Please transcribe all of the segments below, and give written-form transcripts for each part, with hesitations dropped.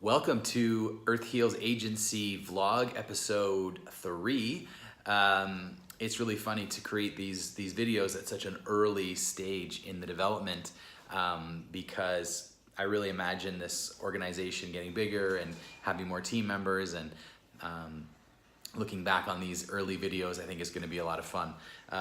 Welcome to Earth Heals Agency vlog episode 3. It's really funny to create these videos at such an early stage in the development because I really imagine this organization getting bigger and having more team members, and looking back on these early videos I think is going to be a lot of fun.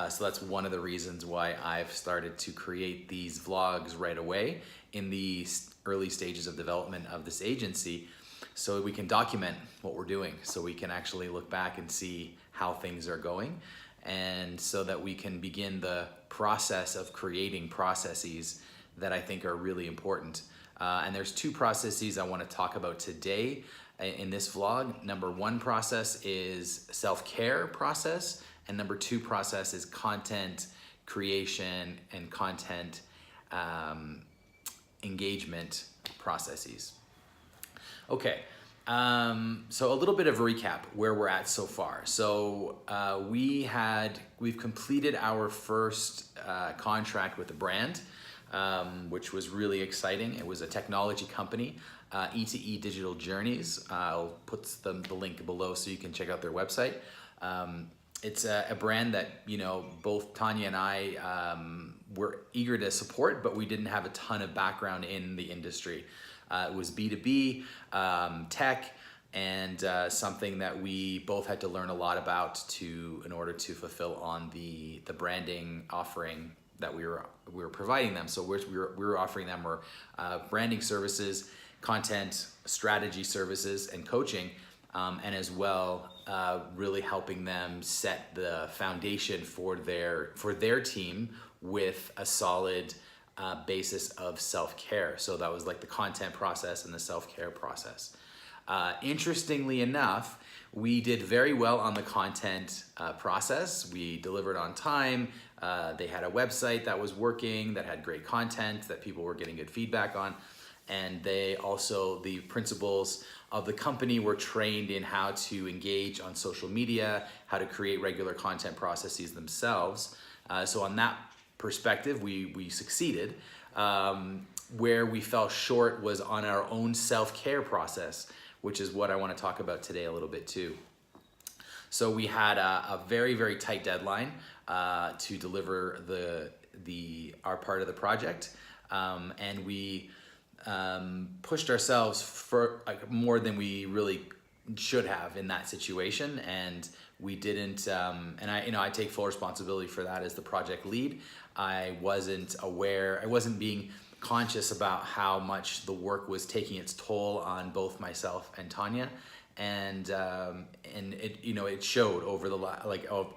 So that's one of the reasons why I've started to create these vlogs right away in the early stages of development of this agency, so we can document what we're doing, so we can actually look back and see how things are going, and so that we can begin the process of creating processes that I think are really important. And there's two processes I want to talk about today in this vlog. Number one process is self-care process, and number two process is content creation and content engagement processes. Okay, so a little bit of a recap where we're at so far. So we've completed our first contract with a brand, which was really exciting. It was a technology company, E2E Digital Journeys. I'll put the link below so you can check out their website. It's a brand that, you know, both Tanya and I were eager to support, but we didn't have a ton of background in the industry. It was B2B, tech, and something that we both had to learn a lot about in order to fulfill on the branding offering that we were providing them. So we were offering them were branding services, content strategy services, and coaching, and as well really helping them set the foundation for their team with a solid basis of self-care. So that was like the content process and the self-care process. Interestingly enough, we did very well on the content process. We delivered on time. They had a website that was working, that had great content, that people were getting good feedback on. And the principals of the company were trained in how to engage on social media, how to create regular content processes themselves. So on that perspective, we succeeded. Where we fell short was on our own self-care process, which is what I want to talk about today a little bit too. So we had a very, very tight deadline to deliver our part of the project, and we pushed ourselves for more than we really should have in that situation, and we didn't. And I take full responsibility for that as the project lead. I wasn't being conscious about how much the work was taking its toll on both myself and Tanya, and it showed over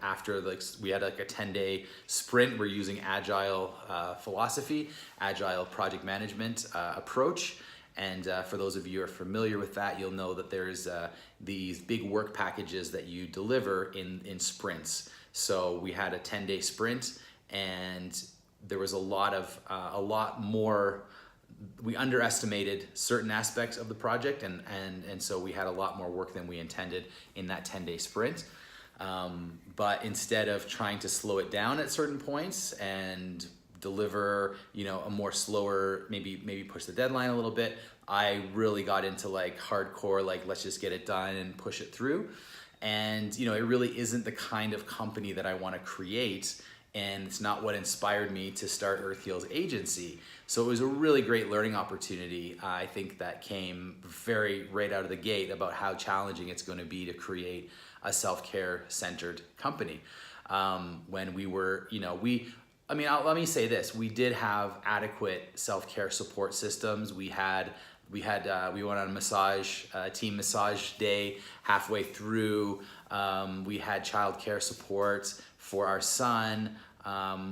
after we had like a 10-day sprint. We're using Agile philosophy, Agile project management approach. And for those of you who are familiar with that, you'll know that there's these big work packages that you deliver in sprints. So we had a 10-day sprint, and there was a lot more. We underestimated certain aspects of the project, and so we had a lot more work than we intended in that 10-day sprint. But instead of trying to slow it down at certain points and deliver, a more slower, maybe push the deadline a little bit, I really got into hardcore, let's just get it done and push it through. And it really isn't the kind of company that I want to create, and it's not what inspired me to start Earth Heals Agency. So it was a really great learning opportunity. I think that came right out of the gate about how challenging it's going to be to create a self-care centered company. When we were, let me say this: we did have adequate self-care support systems. We went on a team massage day halfway through. We had childcare support for our son.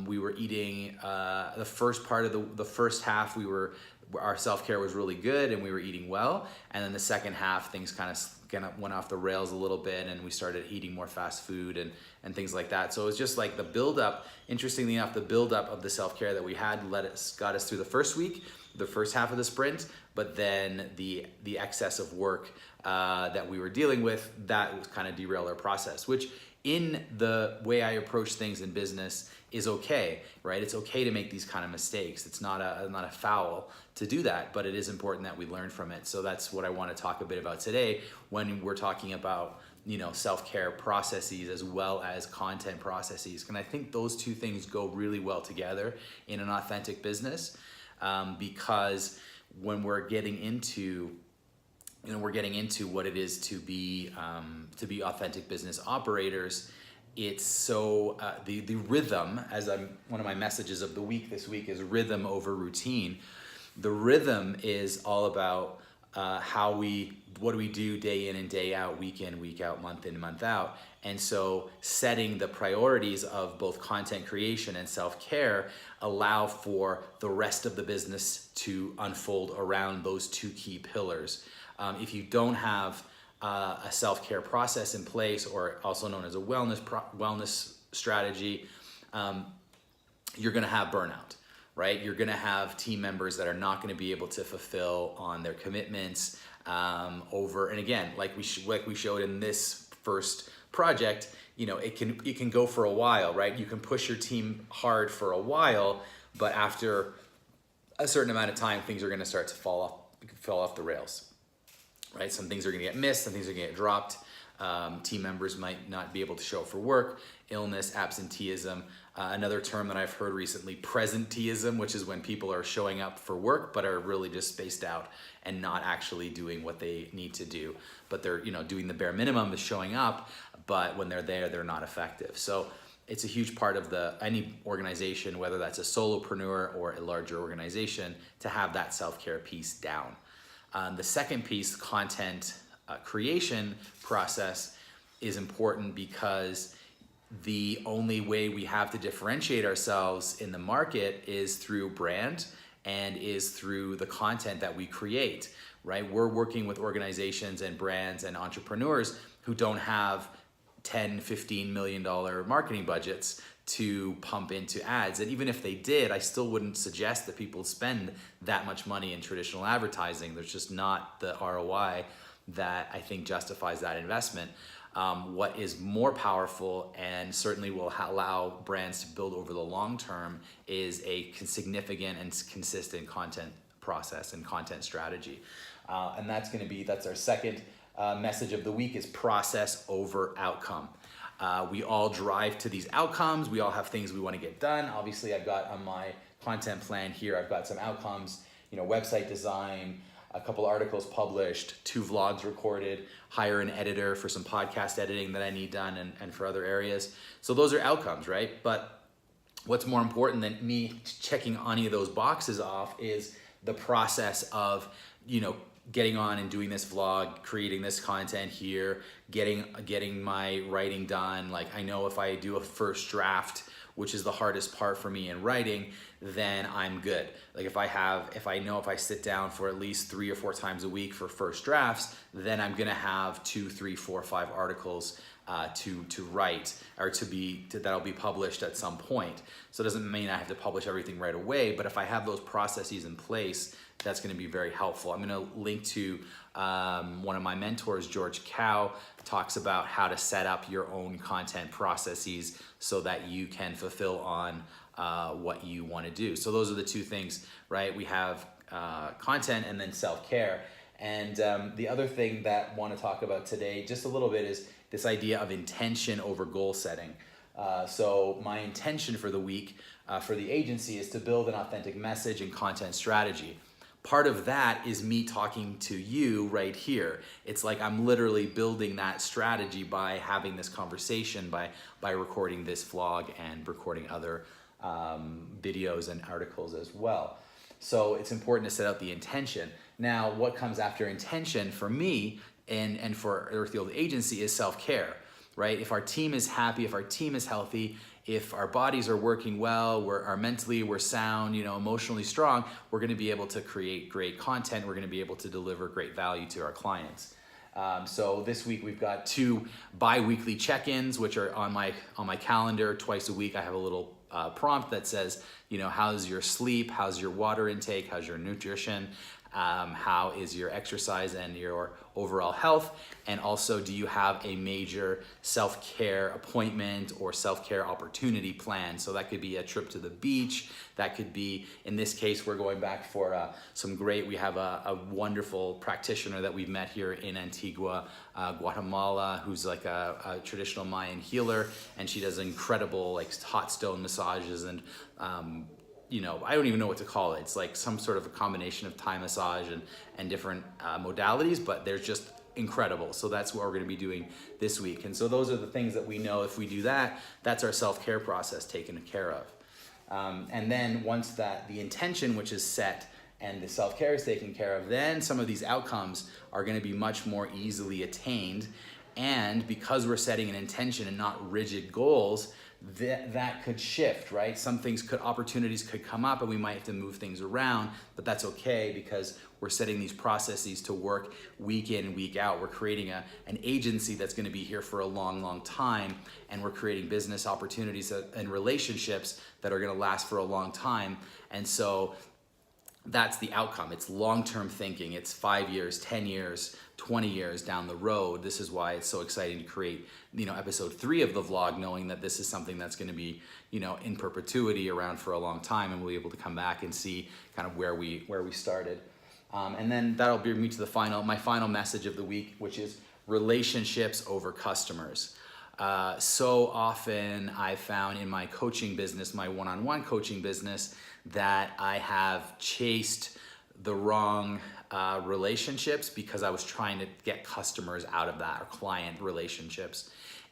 We were eating the first part of the first half. Our self-care was really good, and we were eating well. And then the second half, things kind of went off the rails a little bit, and we started eating more fast food and things like that. So it was just like the buildup. Interestingly enough, the buildup of the self-care that we had got us through the first week, the first half of the sprint. But then the excess of work that we were dealing with, that was kind of derailed our process, which in the way I approach things in business is okay, right? It's okay to make these kind of mistakes. It's not a foul to do that, but it is important that we learn from it. So that's what I want to talk a bit about today when we're talking about, self-care processes as well as content processes. And I think those two things go really well together in an authentic business, because when we're getting into what it is to be authentic business operators, it's so the rhythm, one of my messages of the week this week is rhythm over routine. The rhythm is all about what do we do day in and day out, week in, week out, month in, month out. And so setting the priorities of both content creation and self-care allow for the rest of the business to unfold around those two key pillars. If you don't have a self-care process in place, or also known as a wellness strategy, you're going to have burnout, right? You're going to have team members that are not going to be able to fulfill on their commitments over and again, like we showed in this first project. It can go for a while, right? You can push your team hard for a while, but after a certain amount of time, things are going to start to fall off the rails. Right? Some things are going to get missed, some things are going to get dropped. Team members might not be able to show up for work, illness, absenteeism. Another term that I've heard recently, presenteeism, which is when people are showing up for work but are really just spaced out and not actually doing what they need to do. But they're doing the bare minimum is showing up, but when they're there, they're not effective. So it's a huge part of any organization, whether that's a solopreneur or a larger organization, to have that self-care piece down. The second piece, content creation process, is important because the only way we have to differentiate ourselves in the market is through brand and is through the content that we create, right? We're working with organizations and brands and entrepreneurs who don't have $10, $15 million marketing budgets to pump into ads. And even if they did, I still wouldn't suggest that people spend that much money in traditional advertising. There's just not the ROI that I think justifies that investment. What is more powerful and certainly will allow brands to build over the long term is a significant and consistent content process and content strategy. And that's our second message of the week, is process over outcome. We all drive to these outcomes. We all have things we want to get done. Obviously, I've got on my content plan here, I've got some outcomes, website design, a couple articles published, 2 vlogs recorded, hire an editor for some podcast editing that I need done and for other areas. So those are outcomes, right? But what's more important than me checking any of those boxes off is the process of, getting on and doing this vlog, creating this content here, getting my writing done. Like, I know if I do a first draft, which is the hardest part for me in writing, then I'm good. Like if I sit down for at least 3 or 4 times a week for first drafts, then I'm gonna have 2, 3, 4, 5 articles to write, or that'll be published at some point. So it doesn't mean I have to publish everything right away, but if I have those processes in place, that's going to be very helpful. I'm going to link to one of my mentors, George Cow, talks about how to set up your own content processes so that you can fulfill on what you want to do. So those are the 2 things, right? We have content and then self-care. And the other thing that I want to talk about today just a little bit is this idea of intention over goal setting. So my intention for the week for the agency is to build an authentic message and content strategy. Part of that is me talking to you right here. It's like I'm literally building that strategy by having this conversation, by recording this vlog and recording other videos and articles as well. So it's important to set out the intention. Now, what comes after intention for me and for Earthfield Agency is self-care, right? If our team is happy, if our team is healthy, if our bodies are working well, we're sound, emotionally strong, we're gonna be able to create great content. We're gonna be able to deliver great value to our clients. So this week we've got 2 bi-weekly check-ins, which are on my calendar twice a week. I have a little prompt that says, how's your sleep? How's your water intake? How's your nutrition? How is your exercise and your overall health? And also, do you have a major self-care appointment or self-care opportunity plan? So that could be a trip to the beach. That could be, in this case, we're going back for we have a wonderful practitioner that we've met here in Antigua, Guatemala, who's like a traditional Mayan healer, and she does incredible like hot stone massages and I don't even know what to call it. It's like some sort of a combination of Thai massage and different modalities, but they're just incredible. So that's what we're going to be doing this week. And so those are the things that we know if we do that, that's our self-care process taken care of. And then once the intention, which is set, and the self-care is taken care of, then some of these outcomes are going to be much more easily attained. And because we're setting an intention and not rigid goals, that could shift, right? Opportunities could come up and we might have to move things around, but that's okay because we're setting these processes to work week in and week out. We're creating an agency that's going to be here for a long, long time, and we're creating business opportunities and relationships that are going to last for a long time. And so that's the outcome. It's long-term thinking. It's 5 years, 10 years, 20 years down the road. This is why it's so exciting to create, episode 3 of the vlog, knowing that this is something that's going to be, in perpetuity around for a long time, and we'll be able to come back and see kind of where we started. And then that'll bring me to my final message of the week, which is relationships over customers. So often I found in my coaching business, my one-on-one coaching business, that I have chased the wrong relationships because I was trying to get customers out of that, or client relationships.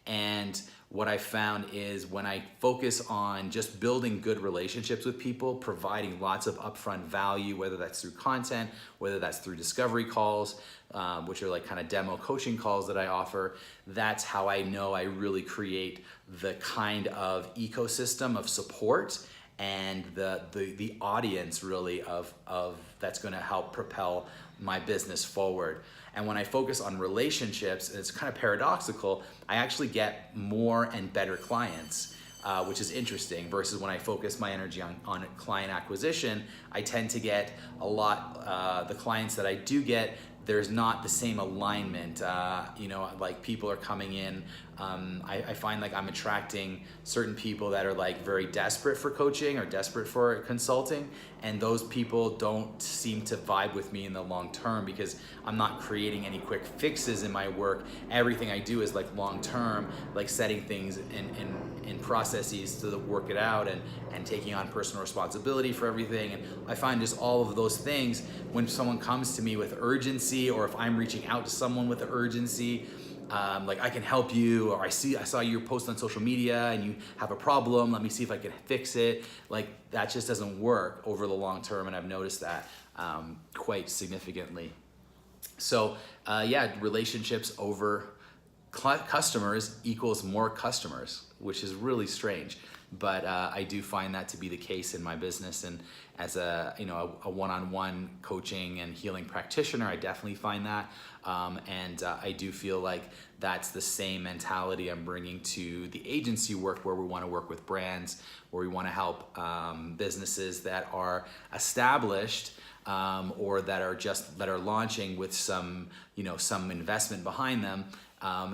And what I found is when I focus on just building good relationships with people, providing lots of upfront value, whether that's through content, whether that's through discovery calls, which are like kind of demo coaching calls that I offer, that's how I know I really create the kind of ecosystem of support and the audience really of that's going to help propel my business forward. And when I focus on relationships, and it's kind of paradoxical, I actually get more and better clients, which is interesting, versus when I focus my energy on client acquisition, I tend to get a lot, the clients that I do get, there's not the same alignment. Like people are coming in. I find like I'm attracting certain people that are like very desperate for coaching or desperate for consulting, and those people don't seem to vibe with me in the long term because I'm not creating any quick fixes in my work. Everything I do is like long term, like setting things in processes to work it out and taking on personal responsibility for everything. And I find just all of those things, when someone comes to me with urgency, or if I'm reaching out to someone with urgency, like I can help you, or I saw your post on social media and you have a problem, let me see if I can fix it. Like that just doesn't work over the long term, and I've noticed that quite significantly. So relationships over customers equals more customers, which is really strange. But I do find that to be the case in my business, and as a one-on-one coaching and healing practitioner, I definitely find that. And I do feel like that's the same mentality I'm bringing to the agency work, where we want to work with brands, where we want to help businesses that are established or that are launching with some investment behind them.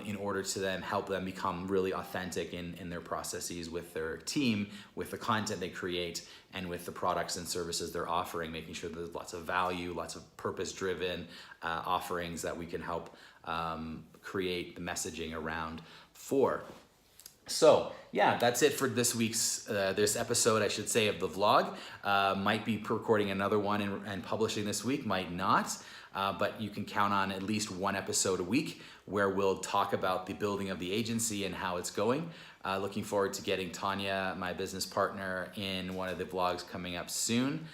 In order to then help them become really authentic in their processes with their team, with the content they create, and with the products and services they're offering, making sure there's lots of value, lots of purpose-driven offerings that we can help create the messaging around for. So yeah, that's it for this week's, this episode, I should say, of the vlog. Might be recording another one and publishing this week, might not. But you can count on at least one episode a week where we'll talk about the building of the agency and how it's going. Looking forward to getting Tanya, my business partner, in one of the vlogs coming up soon.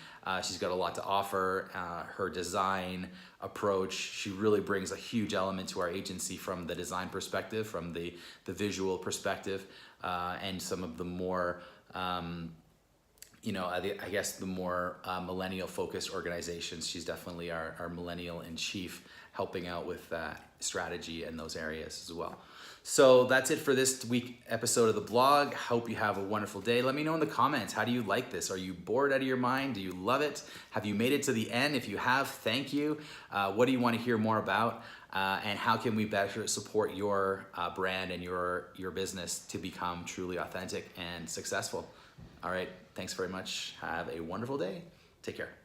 She's got a lot to offer. Her design approach, she really brings a huge element to our agency from the design perspective, from the visual perspective, and some of the more I guess the more millennial focused organizations, she's definitely our millennial in chief, helping out with strategy in those areas as well. So that's it for this week episode of the blog. Hope you have a wonderful day. Let me know in the comments, how do you like this? Are you bored out of your mind? Do you love it? Have you made it to the end? If you have, thank you. What do you want to hear more about? And how can we better support your brand and your business to become truly authentic and successful? All right, thanks very much. Have a wonderful day. Take care.